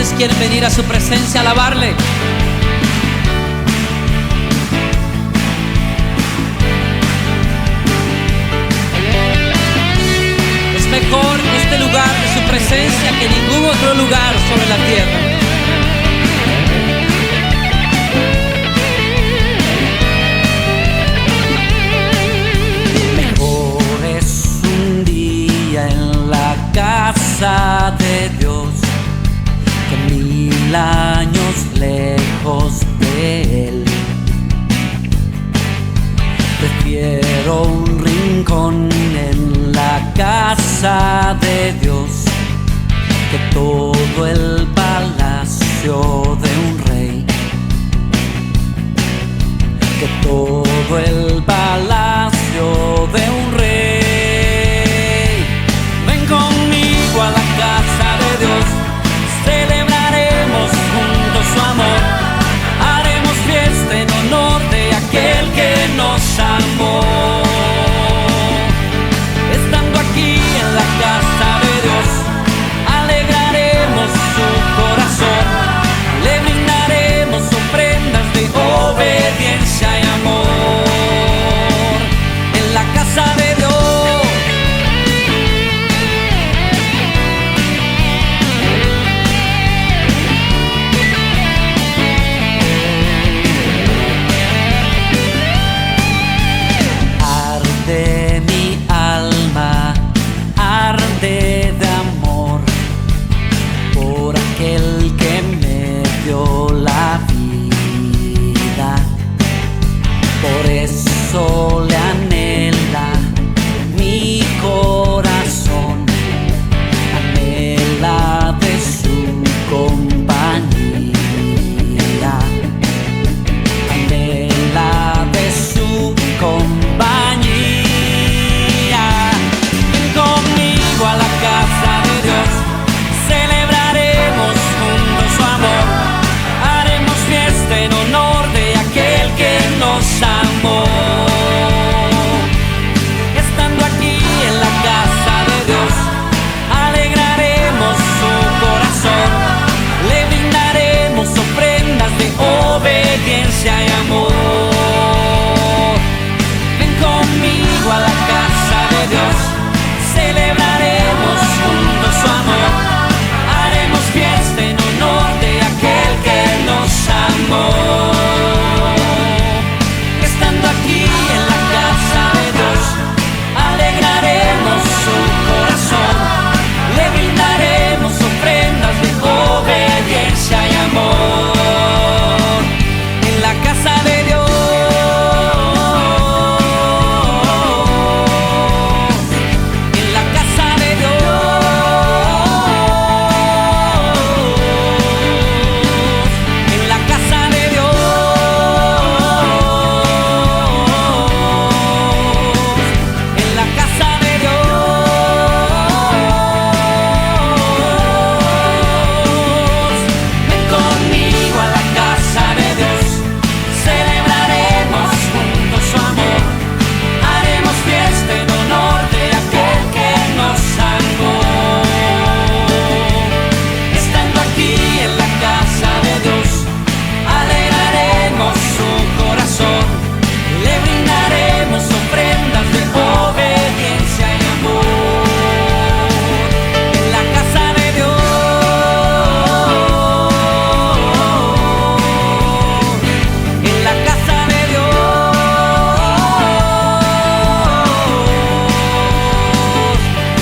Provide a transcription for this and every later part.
¿Cuántos quieren venir a su presencia a alabarle? Es mejor este lugar de su presencia que ningún otro lugar sobre la tierra. Mejor es un día en la casa de Dios que 1000 años lejos de Él. Prefiero un rincón en la casa de Dios que todo el palacio de un rey, que todo el palacio de un rey. Ven conmigo a la casa de Dios, celebraremos juntos su amor, haremos fiesta en honor de aquel que nos amó. Estando aquí en la casa de Dios, alegraremos su corazón, le brindaremos ofrendas de obediencia y amor. En la casa de Dios, arde mi alma, arde de amor por aquel que me dio la vida. Por eso le anhela mi corazón, anhela de su compañía, anhela de su compañía. Ven conmigo a la casa de Dios, celebraremos juntos su amor, haremos fiesta en honor de aquel que nos amó. Estando aquí en la casa de Dios, alegraremos su corazón, le brindaremos ofrendas de obediencia y amor. Ven conmigo a la casa de Dios, celebraremos juntos su amor, haremos fiesta en honor de aquel que nos amó. Estando aquí en la casa de Dios, alegraremos su corazón, le brindaremos ofrendas de obediencia y amor. En la casa de Dios, en la casa de Dios, en la casa de Dios, en la casa de Dios. Ven conmigo a la casa de Dios, celebraremos juntos su amor, haremos fiesta en honor de aquel que nos amó. Estando aquí en la casa de Dios, alegraremos su corazón, le brindaremos ofrendas de obediencia y amor. En la casa de Dios, en la casa de Dios,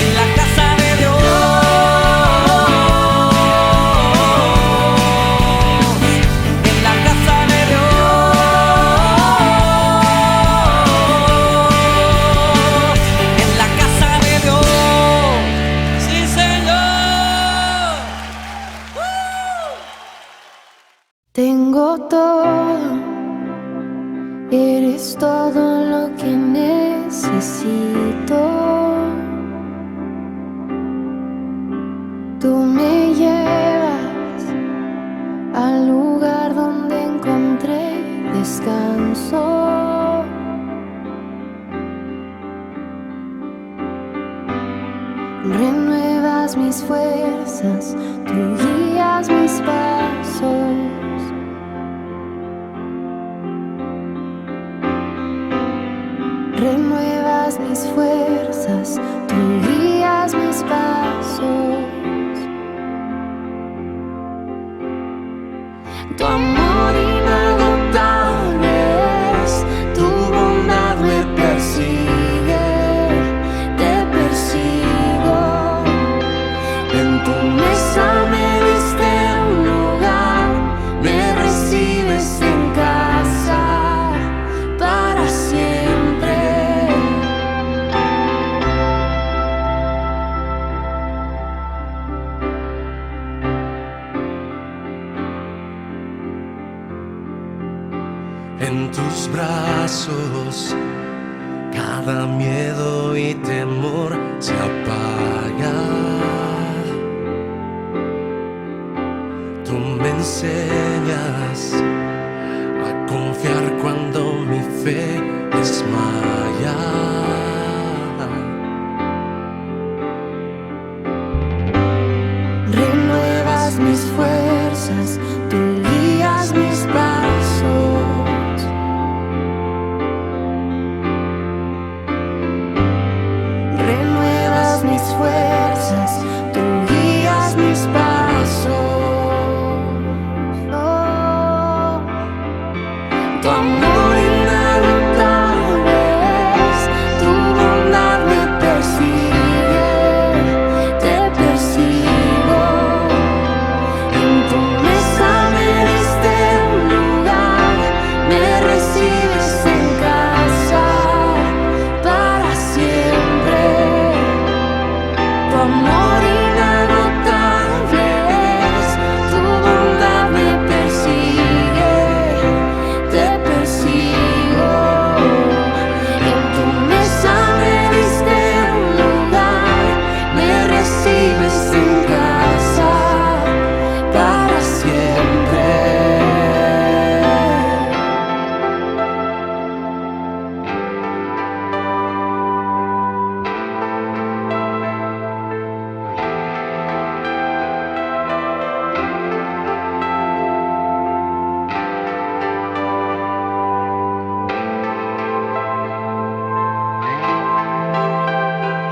en la casa de Dios, en la casa de Dios, en la casa de Dios. Sí, Señor. Tengo todo, eres todo lo que necesito. Tú me llevas al lugar donde encontré descanso. Renuevas renuevas mis fuerzas, tú guías mis pasos. Renuevas mis fuerzas, tú guías mis pasos. Tu amor inagotable es, tu bondad me persigue, te persigo. En tu mesa me diste un lugar, me recibes en casa para siempre. En tus brazos cada miedo y temor se apaga. Tú me enseñas a confiar cuando mi fe desmaya. Renuevas mis fuerzas, tú guías mis pasos. Renuevas mis fuerzas, tú guías mis pasos. Oh, tu amor inagotable es, tu bondad me persigue, te persigo. En tu mesa me diste un lugar, me recibes en casa para siempre. Tu amor inagotable es, tu bondad me persigue, te persigo. En tu mesa me diste un lugar, me recibes en casa para siempre.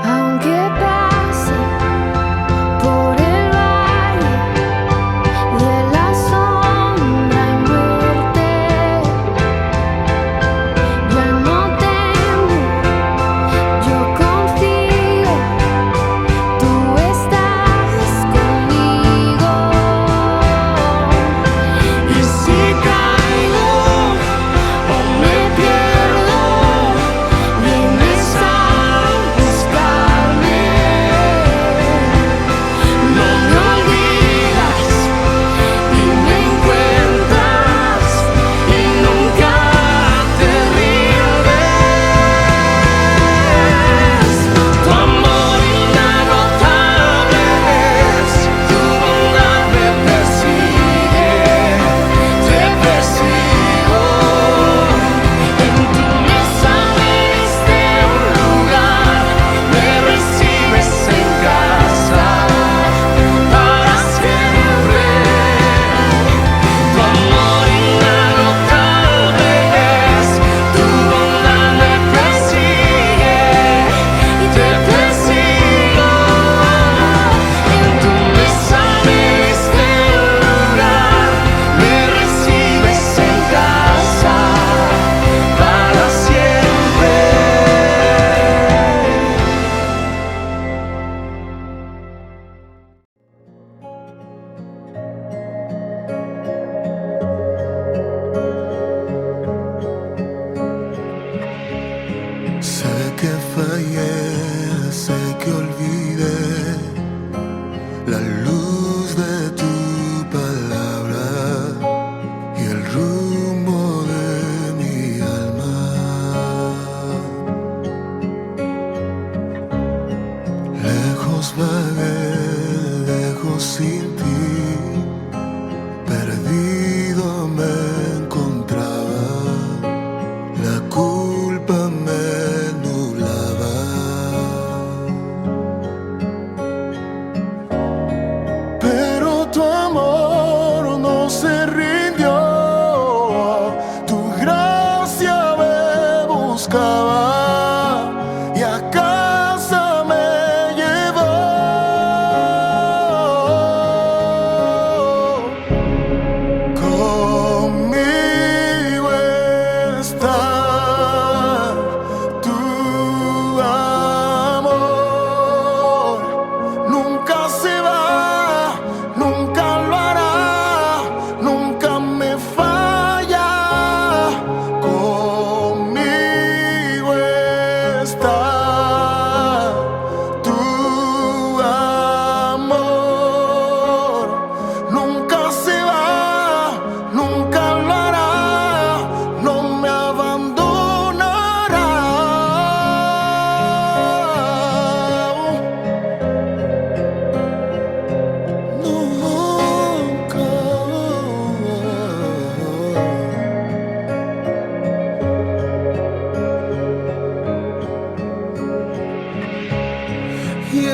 Aunque pase por el valle de la sombra y muerte, ya no temo, yo confío, tú estás conmigo. Y si caigo o me pierdo, vienes a buscarme. No me olvidas y me encuentras y nunca te rindes. Tu amor inagotable es, tu bondad me persigue, te persigo. En tu mesa me diste un lugar, me recibes en casa para siempre. Tu amor inagotable es, tu bondad me persigue y te persigo. En tu mesa me diste un lugar, me recibes en casa para siempre. Sé que fallé, sé que olvidé la luz de tu palabra y el rumbo de mi alma. Lejos vagué, lejos sin ti, perdido me encontraba. La culpa me nublaba.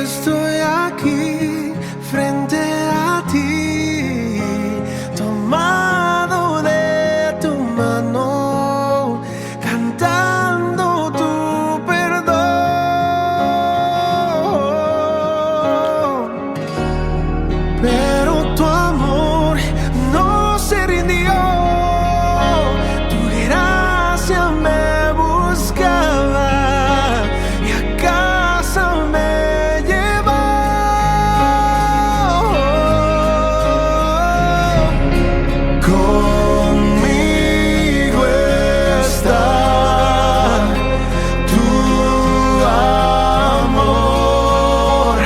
estoy aquí frente a ti, tomado de tu mano, cantando tu perdón. Pero tu amor no se rindió, tu gracia me buscaba y a casa me llevó. Conmigo está tu amor,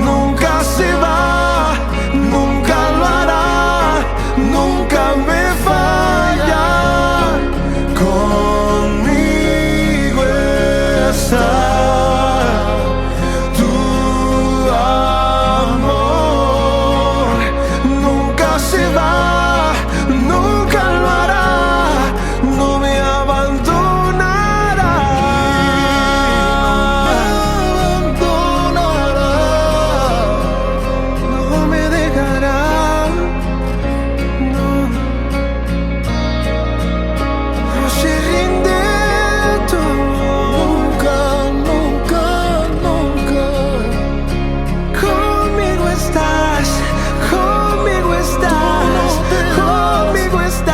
nunca se va, nunca lo hará, nunca me falla. Conmigo está tu amor, nunca se va, nunca lo hará, no me abandonará, no me dejará, no, no se rinde tu amor, nunca, nunca, nunca. Conmigo estás, conmigo estás, conmigo estás.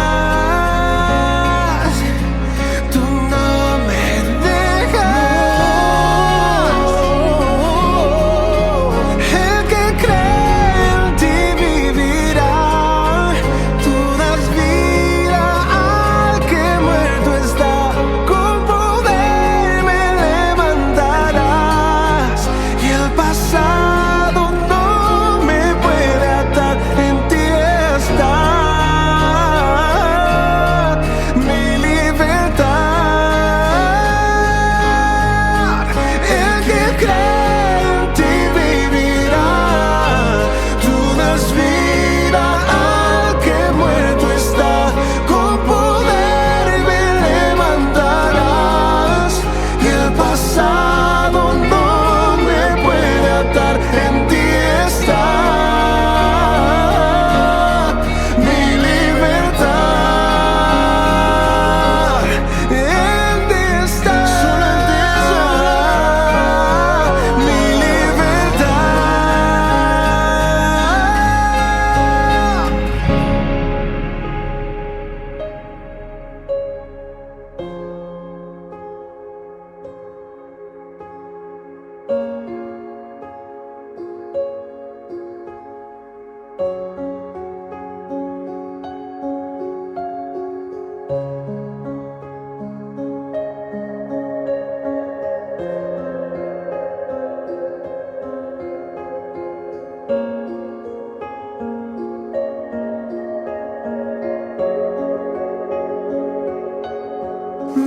Tú no me dejas. El que cree en ti vivirá. Tú das vida al que muerto está. Con poder me levantarás. Y el pasado no me puede atar. En ti está mi libertad. El que cree en ti vivirá. Tú das vida al que muerto está. Con poder me levantarás. Y el pasado no me puede atar. En ti está mi libertad. En ti está mi libertad.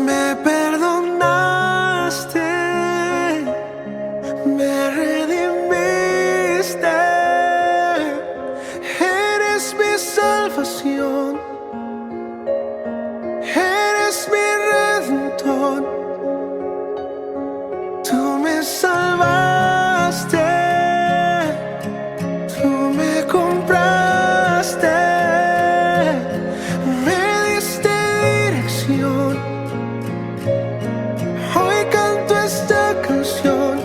Me perdonaste, me redimiste, eres mi salvación, eres mi redentor. Tú me salvaste, tú me compraste, me diste dirección. Hoy canto esta canción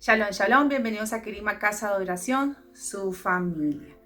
Shalom, shalom, bienvenidos a Kerigma Casa de Oración, su familia.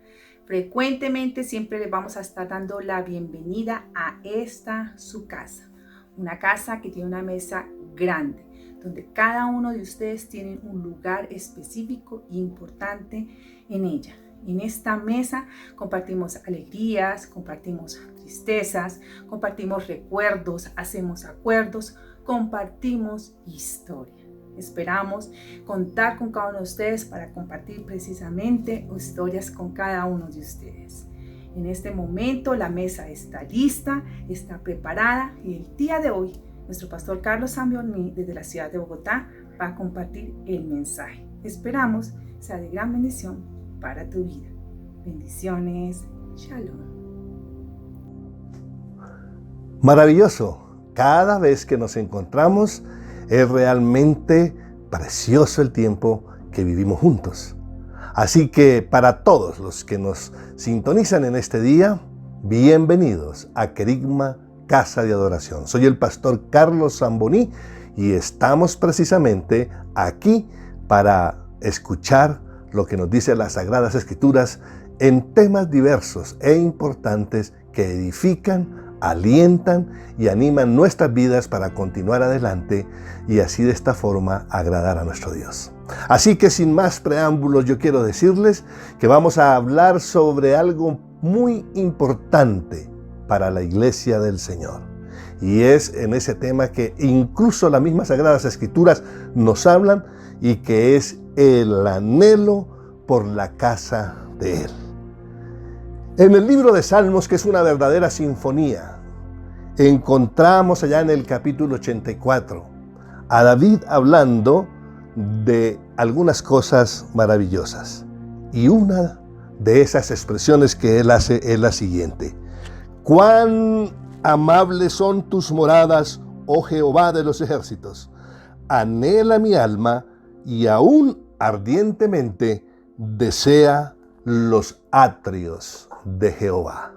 Frecuentemente siempre les vamos a estar dando la bienvenida a esta su casa. Una casa que tiene una mesa grande, donde cada uno de ustedes tiene un lugar específico e importante en ella. En esta mesa compartimos alegrías, compartimos tristezas, compartimos recuerdos, hacemos acuerdos, compartimos historia. Esperamos contar con cada uno de ustedes para compartir precisamente historias con cada uno de ustedes. En este momento la mesa está lista, está preparada y el día de hoy nuestro pastor Carlos Zambioni desde la ciudad de Bogotá va a compartir el mensaje. Esperamos sea de gran bendición para tu vida. Bendiciones. Shalom. Maravilloso. Cada vez que nos encontramos es realmente precioso el tiempo que vivimos juntos. Así que para todos los que nos sintonizan en este día, bienvenidos a Kerigma Casa de Adoración. Soy el pastor Carlos Zambioni y estamos precisamente aquí para escuchar lo que nos dice las Sagradas Escrituras en temas diversos e importantes que edifican, alientan y animan nuestras vidas para continuar adelante y así de esta forma agradar a nuestro Dios. Así que sin más preámbulos, yo quiero decirles que vamos a hablar sobre algo muy importante para la iglesia del Señor. Y es en ese tema que incluso las mismas Sagradas Escrituras nos hablan y que es el anhelo por la casa de Él. En el libro de Salmos, que es una verdadera sinfonía, encontramos allá en el capítulo 84 a David hablando de algunas cosas maravillosas. Y una de esas expresiones que él hace es la siguiente: cuán amables son tus moradas, oh Jehová de los ejércitos. Anhela mi alma y aún ardientemente desea los atrios de Jehová.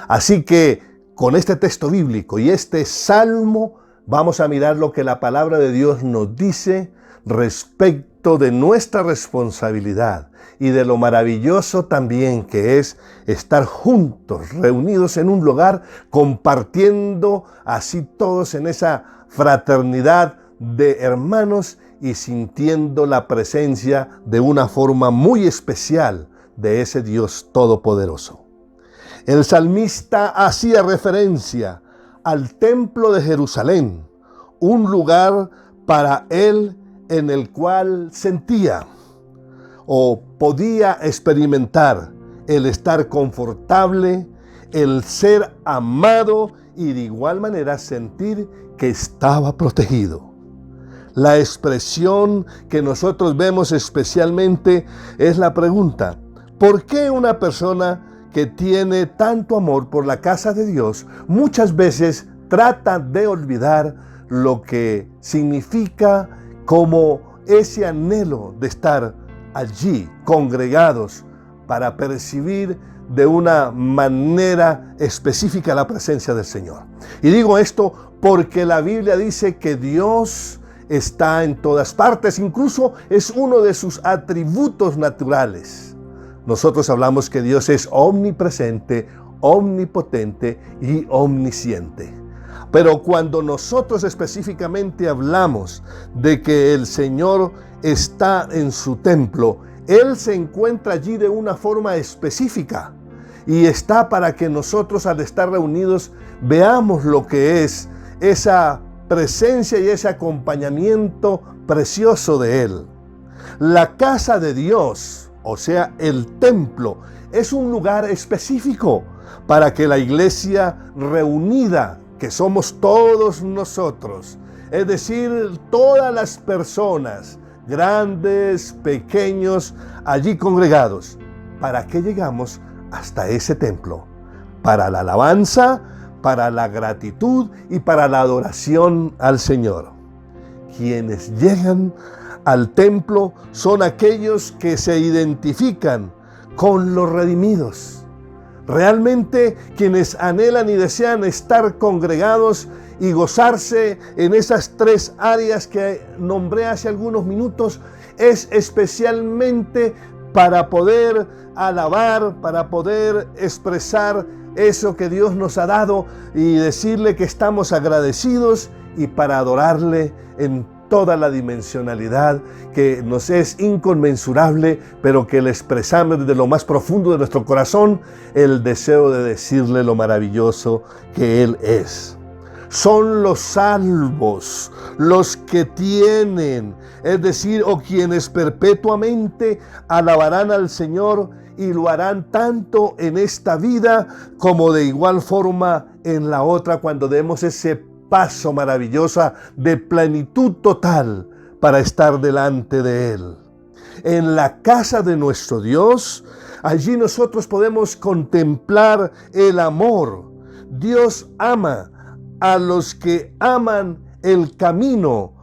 Así que con este texto bíblico y este salmo vamos a mirar lo que la palabra de Dios nos dice respecto de nuestra responsabilidad y de lo maravilloso también que es estar juntos, reunidos en un lugar, compartiendo así todos en esa fraternidad de hermanos y sintiendo la presencia de una forma muy especial de ese Dios todopoderoso. El salmista hacía referencia al templo de Jerusalén, un lugar para él en el cual sentía o podía experimentar el estar confortable, el ser amado y de igual manera sentir que estaba protegido. La expresión que nosotros vemos especialmente es la pregunta: ¿por qué una persona que tiene tanto amor por la casa de Dios muchas veces trata de olvidar lo que significa como ese anhelo de estar allí congregados para percibir de una manera específica la presencia del Señor? Y digo esto porque la Biblia dice que Dios está en todas partes, incluso es uno de sus atributos naturales. Nosotros hablamos que Dios es omnipresente, omnipotente y omnisciente. Pero cuando nosotros específicamente hablamos de que el Señor está en su templo, Él se encuentra allí de una forma específica y está para que nosotros al estar reunidos veamos lo que es esa presencia y ese acompañamiento precioso de Él. La casa de Dios, o sea, el templo, es un lugar específico para que la iglesia reunida, que somos todos nosotros, es decir, todas las personas, grandes, pequeños, allí congregados, ¿para qué llegamos hasta ese templo? Para la alabanza, para la gratitud y para la adoración al Señor. Quienes llegan al templo son aquellos que se identifican con los redimidos. Realmente quienes anhelan y desean estar congregados y gozarse en esas tres áreas que nombré hace algunos minutos, es especialmente para poder alabar, para poder expresar eso que Dios nos ha dado y decirle que estamos agradecidos, y para adorarle en toda la dimensionalidad que nos es inconmensurable, pero que le expresamos desde lo más profundo de nuestro corazón el deseo de decirle lo maravilloso que Él es. Son los salvos, los que tienen, es decir, o quienes perpetuamente alabarán al Señor y lo harán tanto en esta vida como de igual forma en la otra, cuando demos ese paso maravilloso de plenitud total para estar delante de Él. En la casa de nuestro Dios, allí nosotros podemos contemplar el amor. Dios ama a los que aman el camino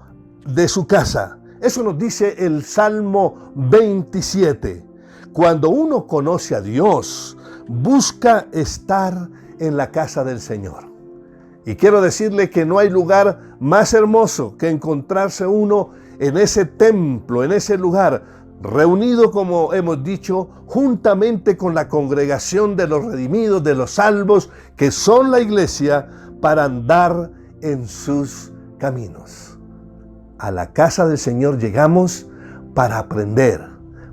de su casa. Eso nos dice el Salmo 27. Cuando uno conoce a Dios, busca estar en la casa del Señor. Y quiero decirle que no hay lugar más hermoso que encontrarse uno en ese templo, en ese lugar, reunido, como hemos dicho, juntamente con la congregación de los redimidos, de los salvos, que son la iglesia, para andar en sus caminos. A la casa del Señor llegamos para aprender,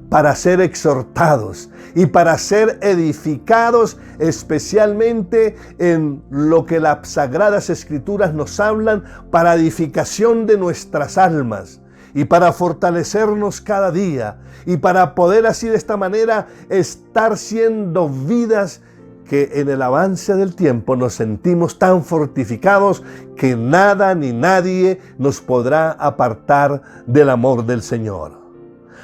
para ser exhortados y para ser edificados, especialmente en lo que las Sagradas Escrituras nos hablan, para edificación de nuestras almas y para fortalecernos cada día y para poder así de esta manera estar siendo vidas que en el avance del tiempo nos sentimos tan fortificados que nada ni nadie nos podrá apartar del amor del Señor.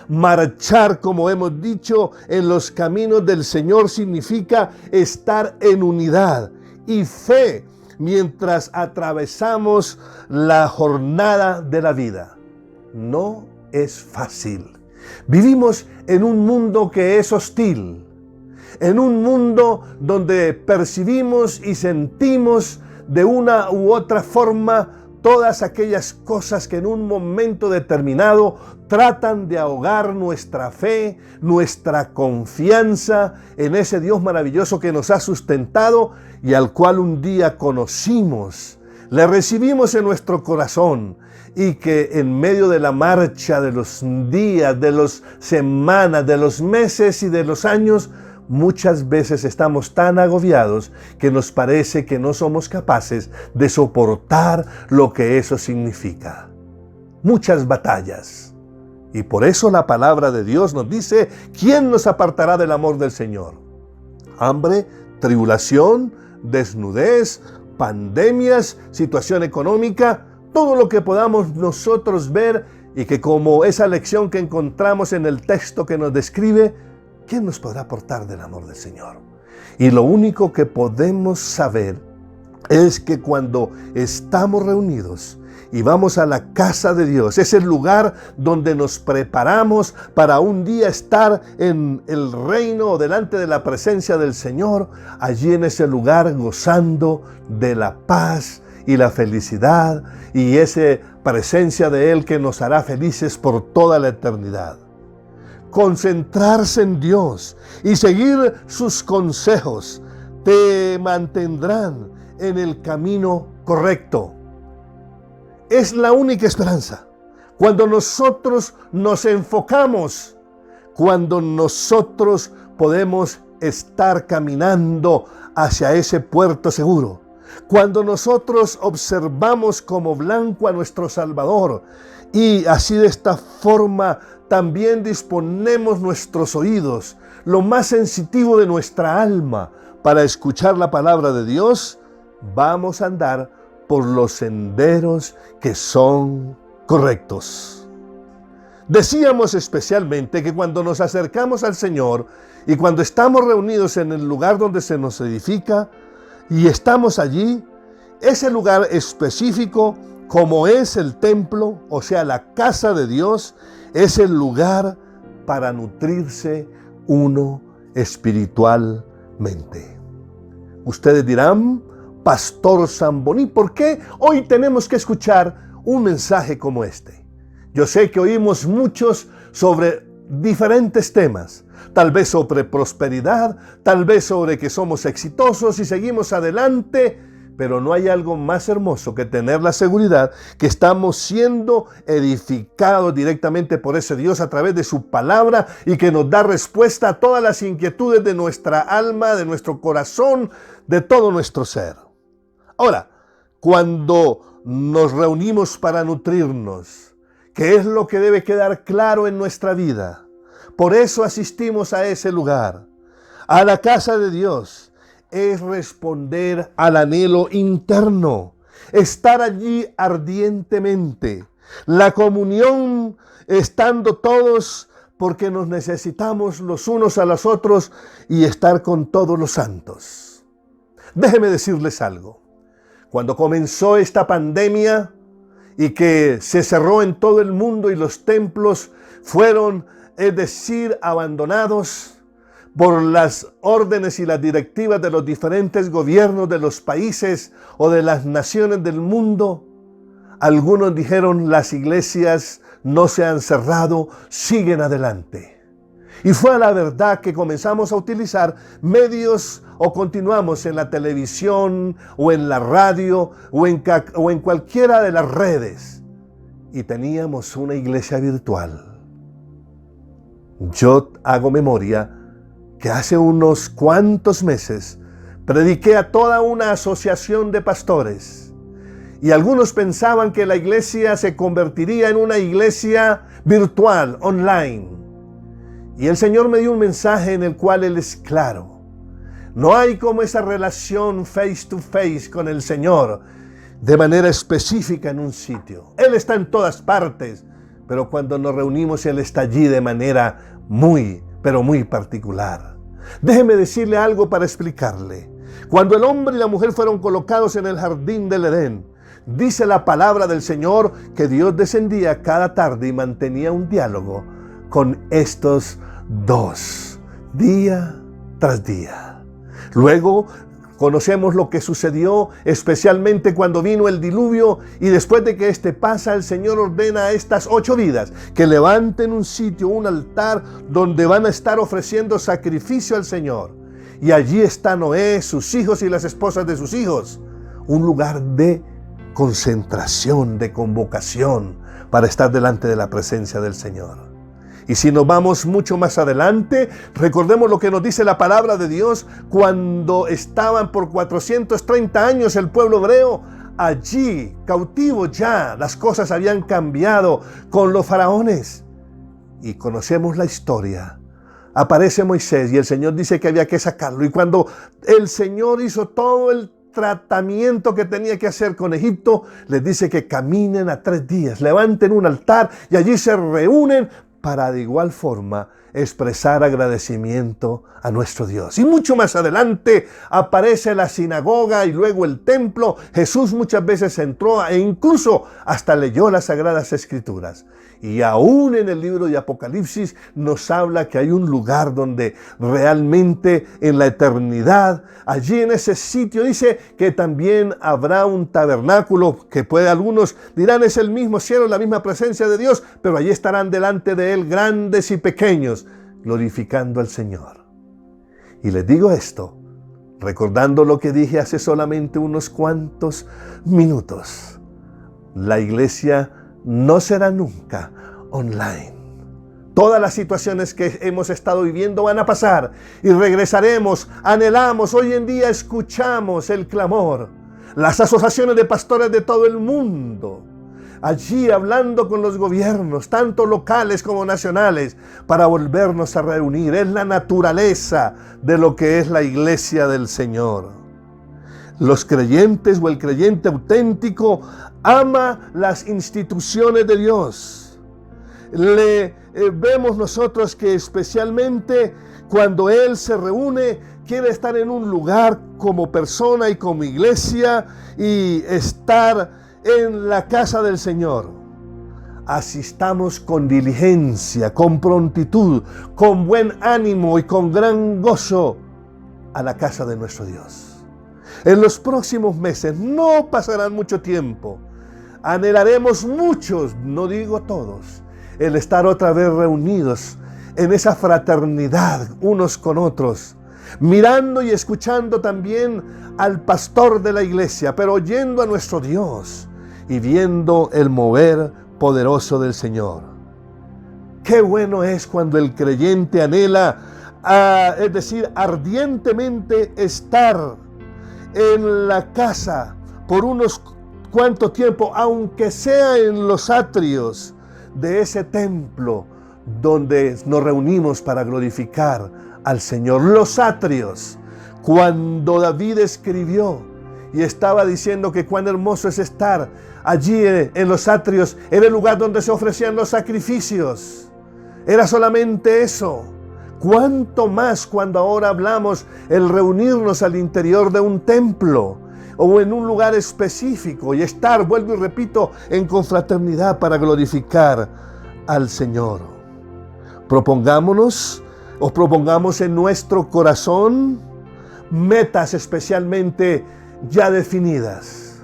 Marchar, como hemos dicho, en los caminos del Señor significa estar en unidad y fe mientras atravesamos la jornada de la vida. No es fácil. Vivimos en un mundo que es hostil, en un mundo donde percibimos y sentimos de una u otra forma todas aquellas cosas que en un momento determinado tratan de ahogar nuestra fe, nuestra confianza en ese Dios maravilloso que nos ha sustentado y al cual un día conocimos, le recibimos en nuestro corazón, y que en medio de la marcha de los días, de las semanas, de los meses y de los años, muchas veces estamos tan agobiados que nos parece que no somos capaces de soportar lo que eso significa. Muchas batallas. Y por eso la palabra de Dios nos dice: ¿quién nos apartará del amor del Señor? Hambre, tribulación, desnudez, pandemias, situación económica, todo lo que podamos nosotros ver, y que como esa lección que encontramos en el texto que nos describe, ¿quién nos podrá apartar del amor del Señor? Y lo único que podemos saber es que cuando estamos reunidos y vamos a la casa de Dios, es el lugar donde nos preparamos para un día estar en el reino o delante de la presencia del Señor, allí en ese lugar gozando de la paz y la felicidad y esa presencia de Él que nos hará felices por toda la eternidad. Concentrarse en Dios y seguir sus consejos te mantendrán en el camino correcto. Es la única esperanza. Cuando nosotros nos enfocamos, cuando nosotros podemos estar caminando hacia ese puerto seguro, cuando nosotros observamos como blanco a nuestro Salvador y así de esta forma también disponemos nuestros oídos, lo más sensitivo de nuestra alma, para escuchar la palabra de Dios, vamos a andar por los senderos que son correctos. Decíamos especialmente que cuando nos acercamos al Señor y cuando estamos reunidos en el lugar donde se nos edifica y estamos allí, ese lugar específico, como es el templo, o sea, la casa de Dios, es el lugar para nutrirse uno espiritualmente. Ustedes dirán: Pastor Samboni, ¿por qué hoy tenemos que escuchar un mensaje como este? Yo sé que oímos muchos sobre diferentes temas. Tal vez sobre prosperidad, tal vez sobre que somos exitosos y seguimos adelante, pero no hay algo más hermoso que tener la seguridad que estamos siendo edificados directamente por ese Dios a través de su palabra y que nos da respuesta a todas las inquietudes de nuestra alma, de nuestro corazón, de todo nuestro ser. Ahora, cuando nos reunimos para nutrirnos, ¿qué es lo que debe quedar claro en nuestra vida? Por eso asistimos a ese lugar, a la casa de Dios. Es responder al anhelo interno, estar allí ardientemente. La comunión, estando todos, porque nos necesitamos los unos a los otros y estar con todos los santos. Déjenme decirles algo. Cuando comenzó esta pandemia y que se cerró en todo el mundo y los templos fueron, es decir, abandonados por las órdenes y las directivas de los diferentes gobiernos de los países o de las naciones del mundo, algunos dijeron: las iglesias no se han cerrado, siguen adelante. Y fue a la verdad que comenzamos a utilizar medios o continuamos en la televisión o en la radio o en cualquiera de las redes y teníamos una iglesia virtual. Yo hago memoria que hace unos cuantos meses prediqué a toda una asociación de pastores y algunos pensaban que la iglesia se convertiría en una iglesia virtual, online. Y el Señor me dio un mensaje en el cual Él es claro. No hay como esa relación face to face con el Señor de manera específica en un sitio. Él está en todas partes, pero cuando nos reunimos Él está allí de manera muy, pero muy particular. Déjeme decirle algo para explicarle. Cuando el hombre y la mujer fueron colocados en el jardín del Edén, dice la palabra del Señor que Dios descendía cada tarde y mantenía un diálogo con estos dos, día tras día. Luego conocemos lo que sucedió, especialmente cuando vino el diluvio, y después de que este pasa, el Señor ordena a estas 8 vidas que levanten un sitio, un altar, donde van a estar ofreciendo sacrificio al Señor. Y allí está Noé, sus hijos y las esposas de sus hijos. Un lugar de concentración, de convocación, para estar delante de la presencia del Señor. Y si nos vamos mucho más adelante, recordemos lo que nos dice la palabra de Dios cuando estaban por 430 años el pueblo hebreo allí, cautivo ya. Las cosas habían cambiado con los faraones. Y conocemos la historia. Aparece Moisés y el Señor dice que había que sacarlo. Y cuando el Señor hizo todo el tratamiento que tenía que hacer con Egipto, les dice que caminen a 3 días, levanten un altar y allí se reúnen para de igual forma expresar agradecimiento a nuestro Dios. Y mucho más adelante aparece la sinagoga y luego el templo. Jesús muchas veces entró e incluso hasta leyó las Sagradas Escrituras. Y aún en el libro de Apocalipsis nos habla que hay un lugar donde realmente en la eternidad, allí en ese sitio, dice que también habrá un tabernáculo que algunos dirán es el mismo cielo, la misma presencia de Dios, pero allí estarán delante de Él grandes y pequeños, glorificando al Señor. Y les digo esto, recordando lo que dije hace solamente unos cuantos minutos. La iglesia no será nunca online. Todas las situaciones que hemos estado viviendo van a pasar y regresaremos, anhelamos, hoy en día escuchamos el clamor. Las asociaciones de pastores de todo el mundo, allí hablando con los gobiernos, tanto locales como nacionales, para volvernos a reunir. Es la naturaleza de lo que es la iglesia del Señor. Los creyentes o el creyente auténtico ama las instituciones de Dios. Vemos nosotros que especialmente cuando Él se reúne, quiere estar en un lugar como persona y como iglesia y estar en la casa del Señor. Asistamos con diligencia, con prontitud, con buen ánimo y con gran gozo a la casa de nuestro Dios. En los próximos meses, no pasarán mucho tiempo, anhelaremos muchos, no digo todos, el estar otra vez reunidos en esa fraternidad unos con otros, mirando y escuchando también al pastor de la iglesia, pero oyendo a nuestro Dios y viendo el mover poderoso del Señor. Qué bueno es cuando el creyente anhela, es decir, ardientemente estar en la casa por unos cuanto tiempo, aunque sea en los atrios de ese templo donde nos reunimos para glorificar al Señor. Los atrios, cuando David escribió y estaba diciendo que cuán hermoso es estar allí en los atrios, era el lugar donde se ofrecían los sacrificios. Era solamente eso. Cuánto más cuando ahora hablamos el reunirnos al interior de un templo o en un lugar específico y estar, vuelvo y repito, en confraternidad para glorificar al Señor. Propongamos en nuestro corazón metas especialmente ya definidas.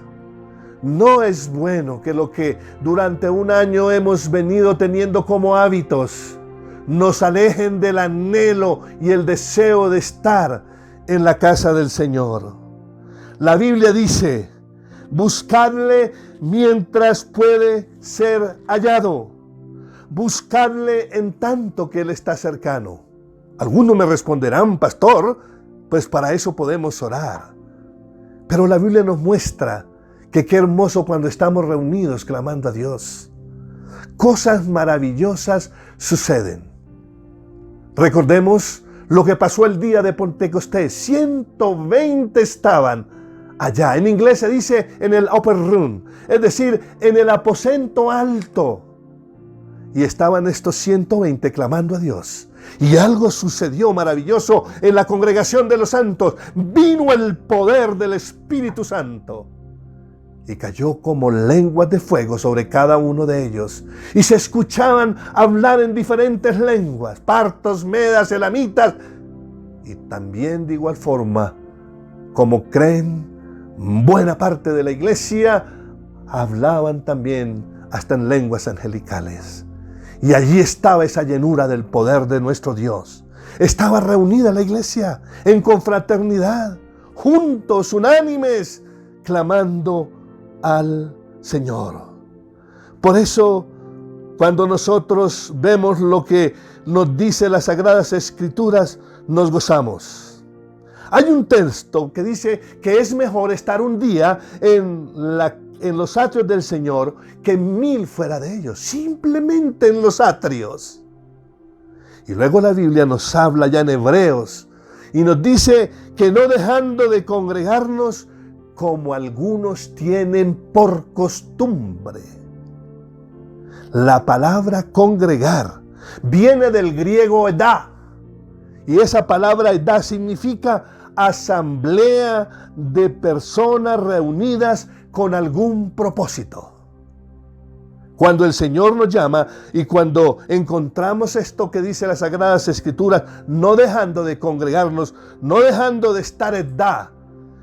No es bueno que lo que durante un año hemos venido teniendo como hábitos nos alejen del anhelo y el deseo de estar en la casa del Señor. La Biblia dice: buscadle mientras puede ser hallado. Buscadle en tanto que Él está cercano. Algunos me responderán: pastor, pues para eso podemos orar. Pero la Biblia nos muestra que qué hermoso cuando estamos reunidos clamando a Dios. Cosas maravillosas suceden. Recordemos lo que pasó el día de Pentecostés. 120 estaban allá. En inglés se dice en el upper room, es decir, en el aposento alto. Y estaban estos 120 clamando a Dios. Y algo sucedió maravilloso en la congregación de los santos. Vino el poder del Espíritu Santo y cayó como lenguas de fuego sobre cada uno de ellos. Y se escuchaban hablar en diferentes lenguas: partos, medas, elamitas. Y también de igual forma, como creen buena parte de la iglesia, hablaban también hasta en lenguas angelicales. Y allí estaba esa llenura del poder de nuestro Dios. Estaba reunida la iglesia en confraternidad, juntos, unánimes, clamando al Señor. Por eso, cuando nosotros vemos lo que nos dice las Sagradas Escrituras, nos gozamos. Hay un texto que dice que es mejor estar un día en los atrios del Señor que 1000 fuera de ellos, simplemente en los atrios. Y luego la Biblia nos habla ya en Hebreos y nos dice que no dejando de congregarnos como algunos tienen por costumbre. La palabra congregar viene del griego edá, y esa palabra edá significa asamblea de personas reunidas con algún propósito. Cuando el Señor nos llama y cuando encontramos esto que dice las Sagradas Escrituras, no dejando de congregarnos, no dejando de estar edá,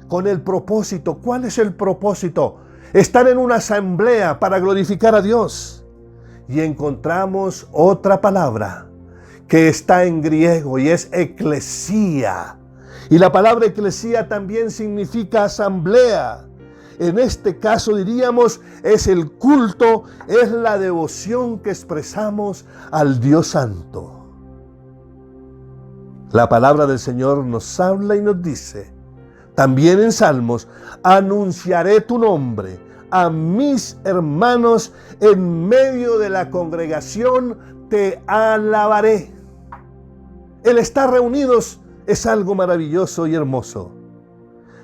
con el propósito. ¿Cuál es el propósito? Estar en una asamblea para glorificar a Dios. Y encontramos otra palabra que está en griego y es eclesía. Y la palabra eclesía también significa asamblea. En este caso diríamos es el culto, es la devoción que expresamos al Dios Santo. La palabra del Señor nos habla y nos dice, también en Salmos: anunciaré tu nombre a mis hermanos, en medio de la congregación te alabaré. El estar reunidos es algo maravilloso y hermoso.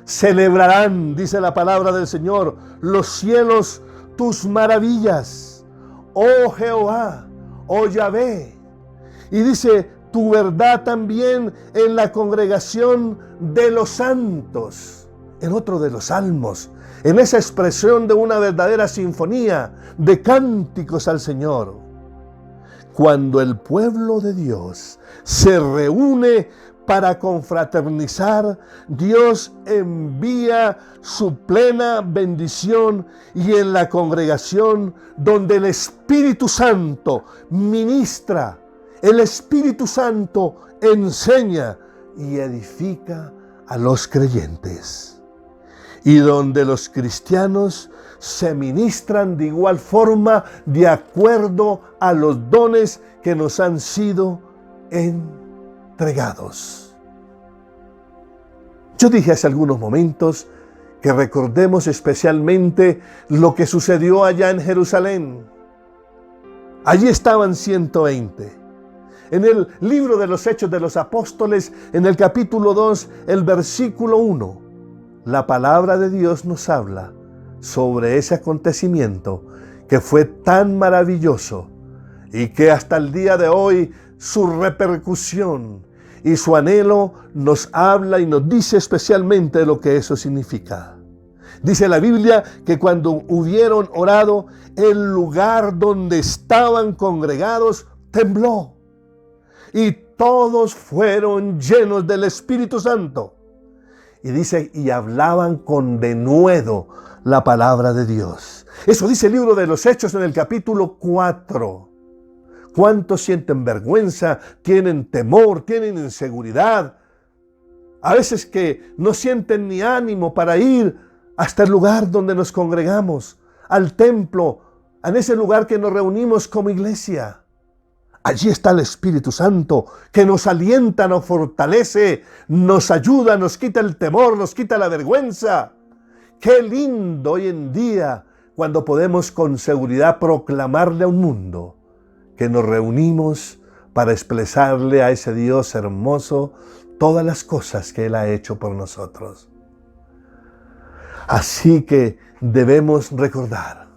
Celebrarán, dice la palabra del Señor, los cielos tus maravillas, oh Jehová, oh Yahvé. Y dice, tu verdad también en la congregación de los santos. En otro de los salmos, en esa expresión de una verdadera sinfonía de cánticos al Señor. Cuando el pueblo de Dios se reúne para confraternizar, Dios envía su plena bendición, y en la congregación donde el Espíritu Santo ministra, el Espíritu Santo enseña y edifica a los creyentes, y donde los cristianos se ministran de igual forma de acuerdo a los dones que nos han sido entregados. Yo dije hace algunos momentos que recordemos especialmente lo que sucedió allá en Jerusalén. Allí estaban 120. En el libro de los Hechos de los Apóstoles, en el capítulo 2, el versículo 1, la palabra de Dios nos habla sobre ese acontecimiento que fue tan maravilloso y que hasta el día de hoy su repercusión y su anhelo nos habla y nos dice especialmente lo que eso significa. Dice la Biblia que cuando hubieron orado, el lugar donde estaban congregados tembló y todos fueron llenos del Espíritu Santo. Y dice, y hablaban con denuedo la palabra de Dios. Eso dice el libro de los Hechos en el capítulo 4. ¿Cuántos sienten vergüenza, tienen temor, tienen inseguridad? A veces que no sienten ni ánimo para ir hasta el lugar donde nos congregamos, al templo, en ese lugar que nos reunimos como iglesia. Allí está el Espíritu Santo que nos alienta, nos fortalece, nos ayuda, nos quita el temor, nos quita la vergüenza. Qué lindo hoy en día cuando podemos con seguridad proclamarle a un mundo que nos reunimos para expresarle a ese Dios hermoso todas las cosas que Él ha hecho por nosotros. Así que debemos recordar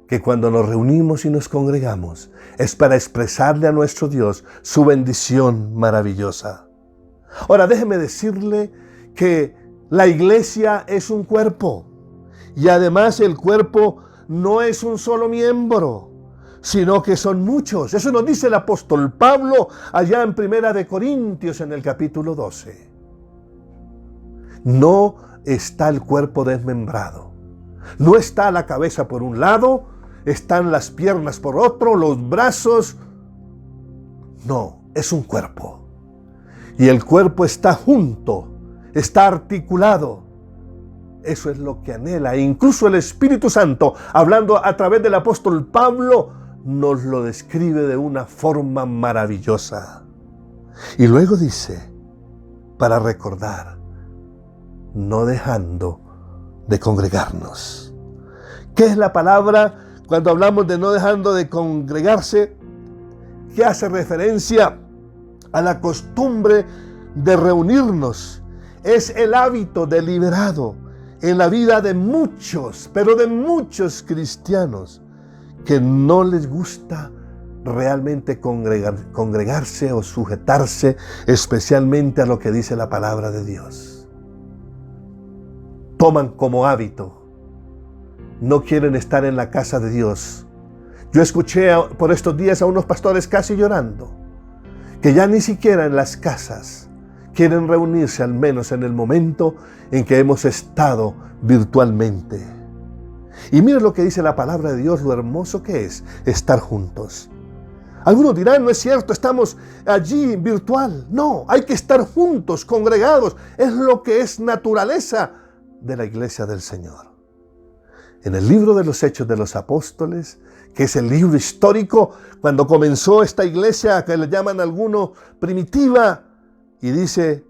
que cuando nos reunimos y nos congregamos es para expresarle a nuestro Dios su bendición maravillosa. Ahora déjeme decirle que la iglesia es un cuerpo, y además el cuerpo no es un solo miembro, sino que son muchos. Eso nos dice el apóstol Pablo allá en 1 Corintios en el capítulo 12. No está el cuerpo desmembrado. No está la cabeza por un lado, están las piernas por otro, los brazos. No, es un cuerpo. Y el cuerpo está junto, está articulado. Eso es lo que anhela. E incluso el Espíritu Santo, hablando a través del apóstol Pablo, nos lo describe de una forma maravillosa. Y luego dice, para recordar, no dejando de congregarnos. ¿Qué es la palabra cuando hablamos de no dejando de congregarse? Que hace referencia a la costumbre de reunirnos. Es el hábito deliberado en la vida de muchos, pero de muchos cristianos, que no les gusta realmente congregarse o sujetarse especialmente a lo que dice la palabra de Dios. Toman como hábito, no quieren estar en la casa de Dios. Yo escuché por estos días a unos pastores casi llorando, que ya ni siquiera en las casas quieren reunirse, al menos en el momento en que hemos estado virtualmente. Y mira lo que dice la palabra de Dios, lo hermoso que es estar juntos. Algunos dirán, no es cierto, estamos allí virtual. No, hay que estar juntos, congregados. Es lo que es naturaleza de la iglesia del Señor. En el libro de los Hechos de los Apóstoles, que es el libro histórico, cuando comenzó esta iglesia, que le llaman algunos primitiva, y dice,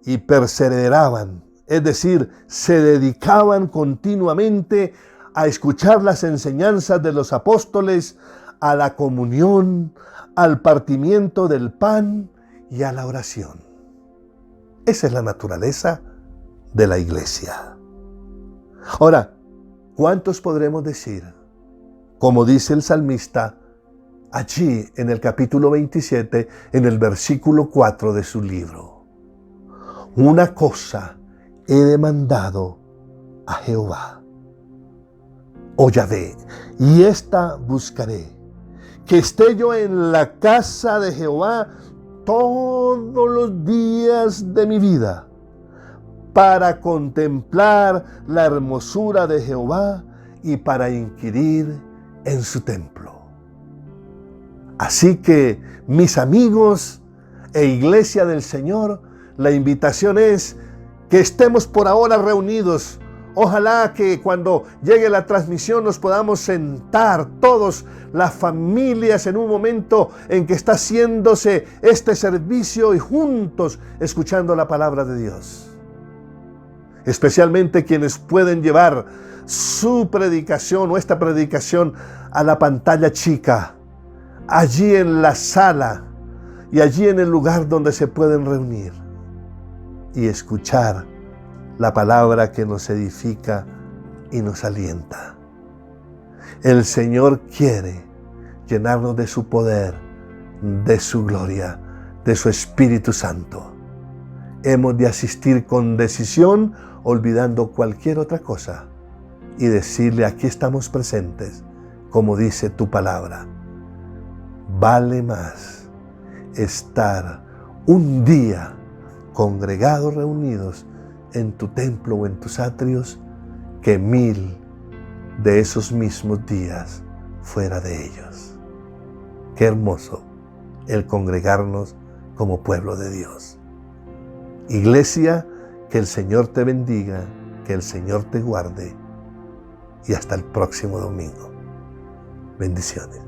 y perseveraban, es decir, se dedicaban continuamente a escuchar las enseñanzas de los apóstoles, a la comunión, al partimiento del pan y a la oración. Esa es la naturaleza de la iglesia. Ahora, ¿cuántos podremos decir, como dice el salmista, allí en el capítulo 27, en el versículo 4 de su libro? Una cosa he demandado a Jehová, o Yahvé, y esta buscaré, que esté yo en la casa de Jehová todos los días de mi vida para contemplar la hermosura de Jehová y para inquirir en su templo. Así que, mis amigos e iglesia del Señor, la invitación es que estemos por ahora reunidos. Ojalá que cuando llegue la transmisión nos podamos sentar todos, las familias, en un momento en que está haciéndose este servicio y juntos escuchando la palabra de Dios. Especialmente quienes pueden llevar su predicación o esta predicación a la pantalla chica, allí en la sala y allí en el lugar donde se pueden reunir y escuchar la palabra que nos edifica y nos alienta. El Señor quiere llenarnos de su poder, de su gloria, de su Espíritu Santo. Hemos de asistir con decisión, olvidando cualquier otra cosa, y decirle: aquí estamos presentes, como dice tu palabra. Vale más estar un día congregados, reunidos en tu templo o en tus atrios, que 1000 de esos mismos días fuera de ellos. Qué hermoso el congregarnos como pueblo de Dios. Iglesia, que el Señor te bendiga, que el Señor te guarde, y hasta el próximo domingo. Bendiciones.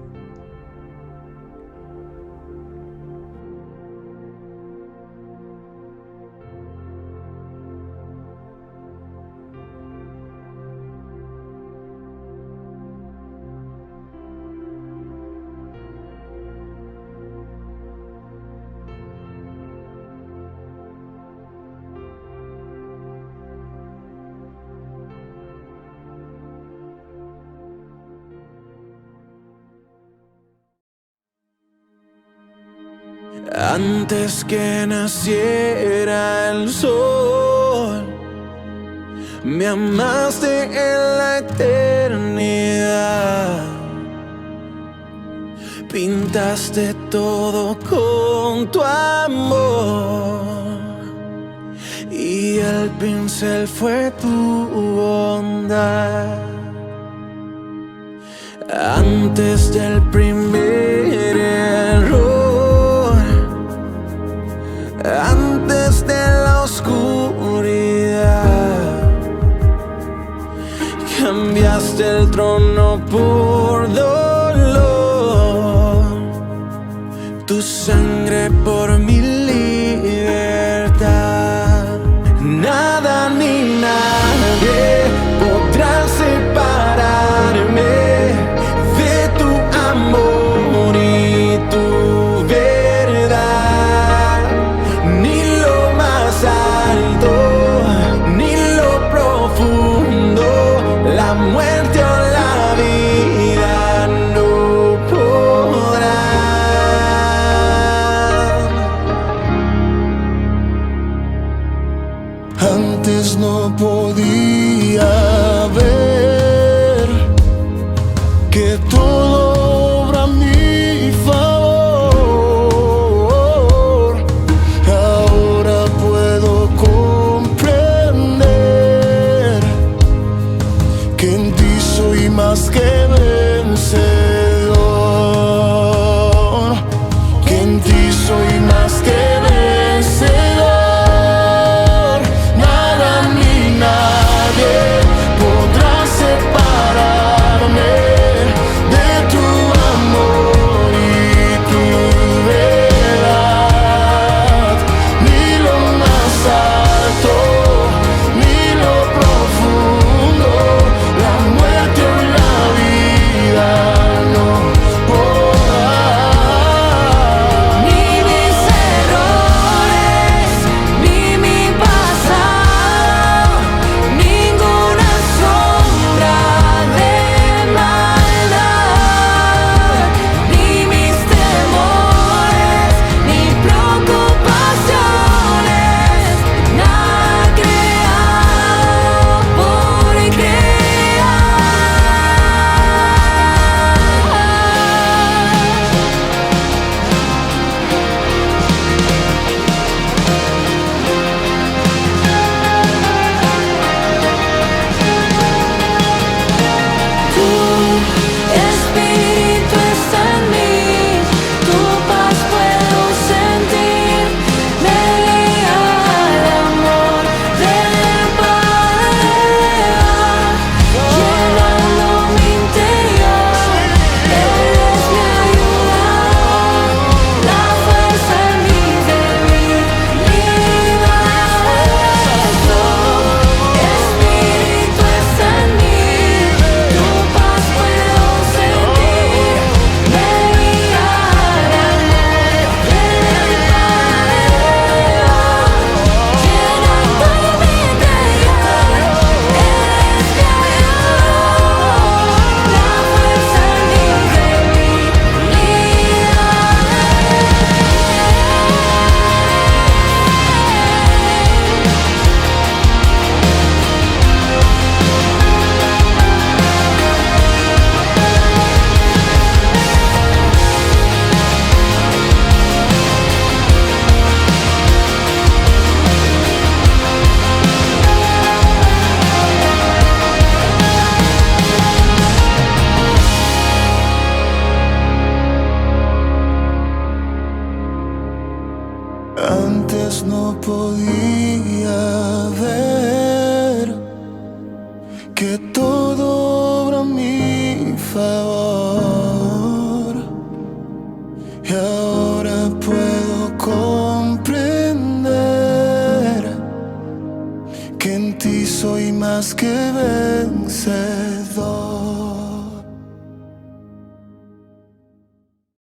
Antes que naciera el sol, me amaste en la eternidad. Pintaste todo con tu amor, y el pincel fue tu bondad. Antes del primer error, antes de la oscuridad, cambiaste el trono por dolor, tu sangre por mi libertad. Nada ni nadie podrá separarme de tu amor y tu verdad. Ni lo más alto, ni lo profundo, la muerte o la vida no podrán. Antes no podía ver que todo obra a mi favor. Ahora puedo comprender que en ti soy más que vencedor, que en ti soy más que vencedor. Nada ni nadie y soy más que vencedor.